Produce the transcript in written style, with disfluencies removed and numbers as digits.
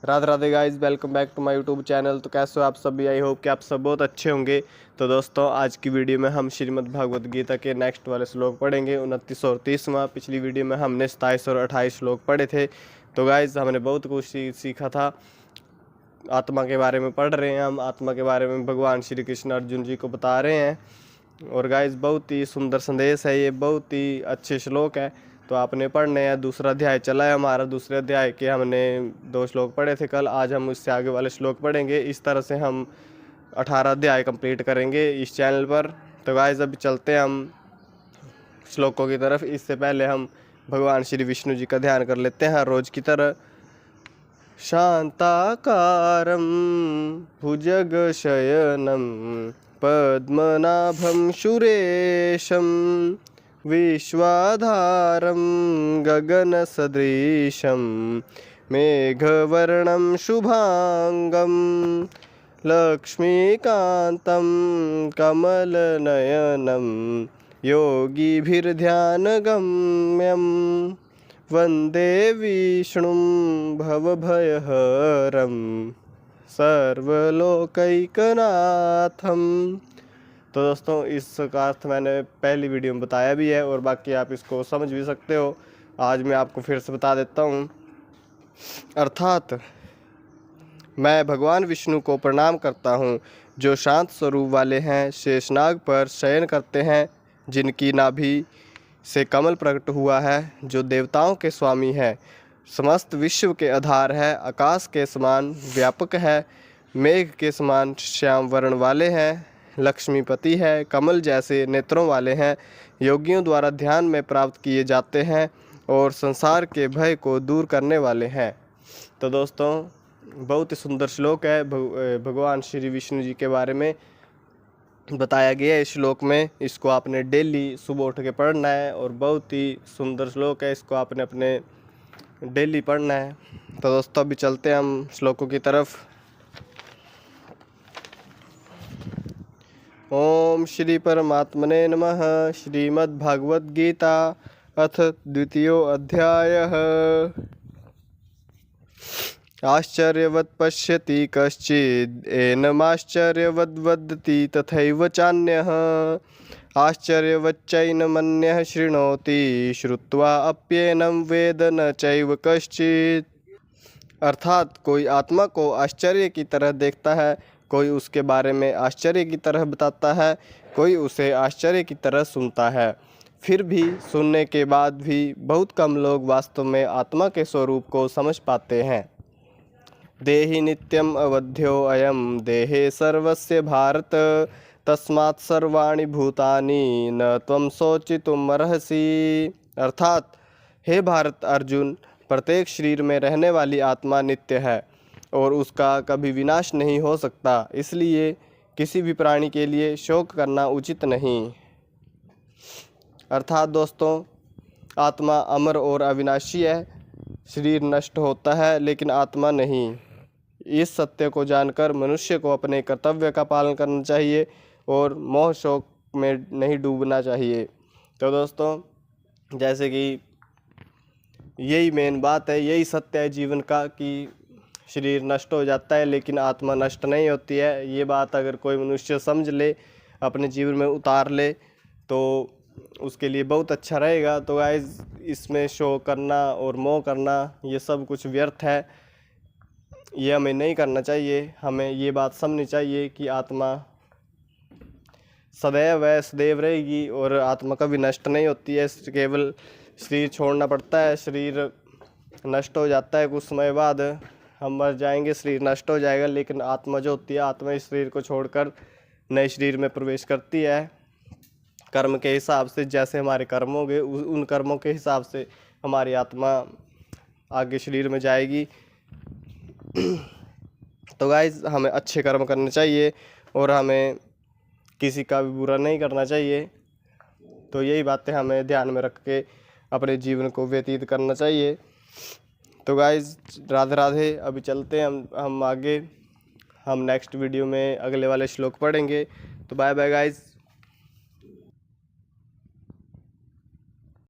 Radhe Radhe guys, welcome back to my YouTube channel. तो कैसे हो आप सभी? आई होप कि आप सब बहुत अच्छे होंगे। तो दोस्तों, आज की वीडियो में हम श्रीमद् भागवत गीता के नेक्स्ट वाले श्लोक पढ़ेंगे, 29 और 30वां। पिछली वीडियो में हमने 27 और 28 श्लोक पढ़े थे। तो गाइस, हमने बहुत कुछ सीखा था। आत्मा के बारे में पढ़ रहे हैं हम। आत्मा के बारे में भगवान श्री कृष्ण अर्जुन जी को बता रहे हैं। और गाइस, बहुत ही सुंदर संदेश है ये, बहुत ही अच्छे श्लोक है। तो आपने पढ़ने हैं। दूसरा अध्याय चला है हमारा। दूसरे अध्याय के हमने 2 श्लोक पढ़े थे कल। आज हम उससे आगे वाले श्लोक पढ़ेंगे। इस तरह से हम 18 अध्याय कंप्लीट करेंगे इस चैनल पर। तो गाइस, अभी चलते हैं हम श्लोकों की तरफ। इससे पहले हम भगवान श्री विष्णु जी का ध्यान कर लेते हैं हर रोज की तरह। शांताकारं भुजगशयनं पद्मनाभं सुरेशं विश्वाधारं गगनसदृशं मेघवर्णं शुभांगं लक्ष्मीकान्तं कमलनयनं योगिभिर्ध्यानगम्यं वंदे विष्णुं भवभयहरं सर्वलोकैकनाथं। तो दोस्तों, इसका अर्थ मैंने पहली वीडियो में बताया भी है और बाकी आप इसको समझ भी सकते हो। आज मैं आपको फिर से बता देता हूँ। अर्थात मैं भगवान विष्णु को प्रणाम करता हूँ, जो शांत स्वरूप वाले हैं, शेषनाग पर शयन करते हैं, जिनकी नाभि से कमल प्रकट हुआ है, जो देवताओं के स्वामी है, समस्त विश्व के आधार है, आकाश के समान व्यापक है, मेघ के समान श्याम वर्ण वाले हैं, लक्ष्मीपति है, कमल जैसे नेत्रों वाले हैं, योगियों द्वारा ध्यान में प्राप्त किए जाते हैं और संसार के भय को दूर करने वाले हैं। तो दोस्तों, बहुत ही सुंदर श्लोक है। भगवान श्री विष्णु जी के बारे में बताया गया है इस श्लोक में। इसको आपने डेली सुबह उठ के पढ़ना है और बहुत ही सुंदर श्लोक है। इसको आपने अपने डेली पढ़ना है। तो दोस्तों, अभी चलते हैं हम श्लोकों की तरफ। ओम श्री परमात्मने नमः। श्रीमद् भागवत गीता अथ द्वितीयो अध्यायः। आश्चर्यवत् पश्यति कश्चिद् एनमाश्चर्यवद् वदति तथैव चान्यः आश्चर्यवच्चैनमन्यः शृणोति श्रुत्वा अप्येनं वेद न चैव कश्चित्। अर्थात कोई आत्मा को आश्चर्य की तरह देखता है, कोई उसके बारे में आश्चर्य की तरह बताता है, कोई उसे आश्चर्य की तरह सुनता है। फिर भी सुनने के बाद भी बहुत कम लोग वास्तव में आत्मा के स्वरूप को समझ पाते हैं। देहि नित्यम अवध्यो अयम देहे सर्वस्य भारत तस्मात् सर्वाणि भूतानि न त्वं शोचितुम् अर्हसि। अर्थात, हे भारत अर्जुन, प्रत्येक शरीर में रहने वाली आत्मा नित्य है और उसका कभी विनाश नहीं हो सकता, इसलिए किसी भी प्राणी के लिए शोक करना उचित नहीं। अर्थात दोस्तों, आत्मा अमर और अविनाशी है। शरीर नष्ट होता है लेकिन आत्मा नहीं। इस सत्य को जानकर मनुष्य को अपने कर्तव्य का पालन करना चाहिए और मोह शोक में नहीं डूबना चाहिए। तो दोस्तों, जैसे कि यही मेन बात है, यही सत्य है जीवन का कि शरीर नष्ट हो जाता है लेकिन आत्मा नष्ट नहीं होती है। ये बात अगर कोई मनुष्य समझ ले, अपने जीवन में उतार ले, तो उसके लिए बहुत अच्छा रहेगा। तो गाइस, इसमें शोक करना और मोह करना ये सब कुछ व्यर्थ है। ये हमें नहीं करना चाहिए। हमें ये बात समझनी चाहिए कि आत्मा सदैव है, सदैव रहेगी और आत्मा कभी नष्ट नहीं होती है। केवल शरीर छोड़ना पड़ता है। शरीर नष्ट हो जाता है, कुछ समय बाद हम मर जाएंगे, शरीर नष्ट हो जाएगा। लेकिन आत्मा जो होती है, आत्मा इस शरीर को छोड़कर नए शरीर में प्रवेश करती है। कर्म के हिसाब से, जैसे हमारे कर्म होंगे उन कर्मों के हिसाब से हमारी आत्मा आगे शरीर में जाएगी। तो गाइस, हमें अच्छे कर्म करने चाहिए और हमें किसी का भी बुरा नहीं करना चाहिए। तो यही बातें हमें ध्यान में रख के अपने जीवन को व्यतीत करना चाहिए। तो गाइस, राधे राधे। अभी चलते हैं हम आगे। हम नेक्स्ट वीडियो में अगले वाले श्लोक पढ़ेंगे। तो बाय बाय गाइस।